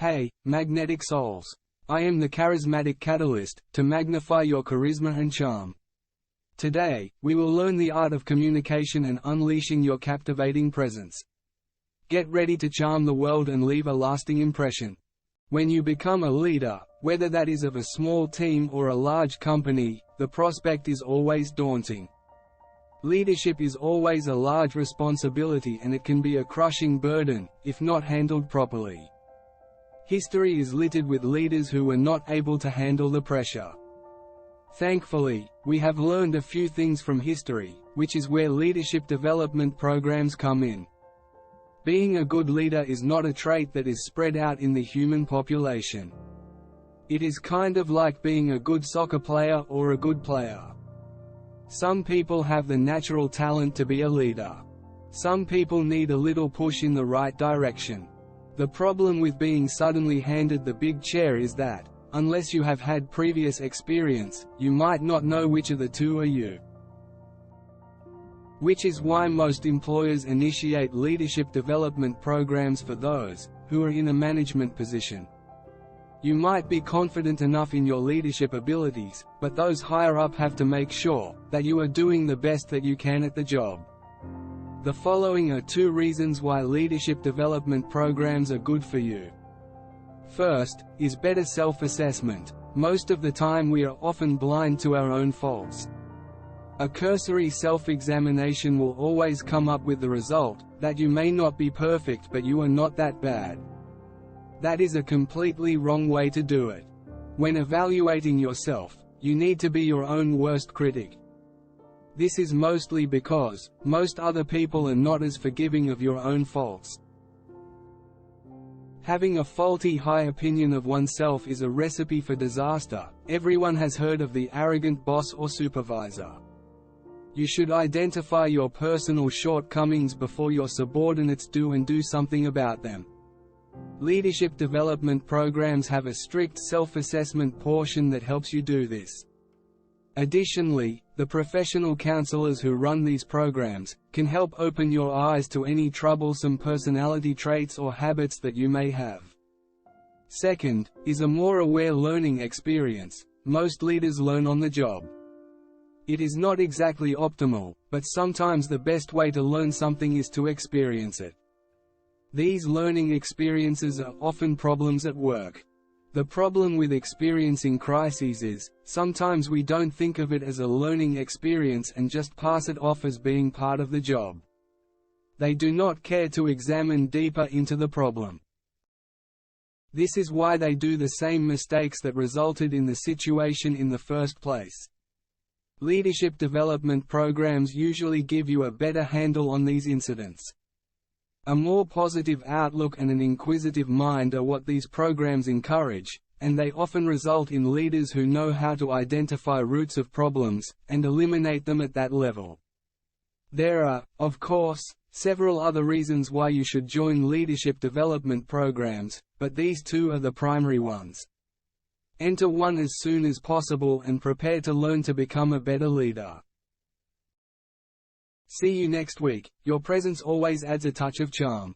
Hey, magnetic souls! I am the Charismatic Catalyst, to magnify your charisma and charm. Today, we will learn the art of communication and unleashing your captivating presence. Get ready to charm the world and leave a lasting impression. When you become a leader, whether that is of a small team or a large company, the prospect is always daunting. Leadership is always a large responsibility, and it can be a crushing burden, if not handled properly. History is littered with leaders who were not able to handle the pressure. Thankfully, we have learned a few things from history, which is where leadership development programs come in. Being a good leader is not a trait that is spread out in the human population. It is kind of like being a good soccer player or a good player. Some people have the natural talent to be a leader. Some people need a little push in the right direction. The problem with being suddenly handed the big chair is that, unless you have had previous experience, you might not know which of the two are you. Which is why most employers initiate leadership development programs for those who are in a management position. You might be confident enough in your leadership abilities, but those higher up have to make sure that you are doing the best that you can at the job. The following are 2 reasons why leadership development programs are good for you. First, is better self-assessment. Most of the time we are often blind to our own faults. A cursory self-examination will always come up with the result that you may not be perfect, but you are not that bad. That is a completely wrong way to do it. When evaluating yourself, you need to be your own worst critic. This is mostly because most other people are not as forgiving of your own faults. Having a faulty high opinion of oneself is a recipe for disaster. Everyone has heard of the arrogant boss or supervisor. You should identify your personal shortcomings before your subordinates do, and do something about them. Leadership development programs have a strict self-assessment portion that helps you do this. Additionally, the professional counselors who run these programs can help open your eyes to any troublesome personality traits or habits that you may have. Second, is a more aware learning experience. Most leaders learn on the job. It is not exactly optimal, but sometimes the best way to learn something is to experience it. These learning experiences are often problems at work. The problem with experiencing crises is, sometimes we don't think of it as a learning experience and just pass it off as being part of the job. They do not care to examine deeper into the problem. This is why they do the same mistakes that resulted in the situation in the first place. Leadership development programs usually give you a better handle on these incidents. A more positive outlook and an inquisitive mind are what these programs encourage, and they often result in leaders who know how to identify roots of problems, and eliminate them at that level. There are, of course, several other reasons why you should join leadership development programs, but these 2 are the primary ones. Enter one as soon as possible and prepare to learn to become a better leader. See you next week. Your presence always adds a touch of charm.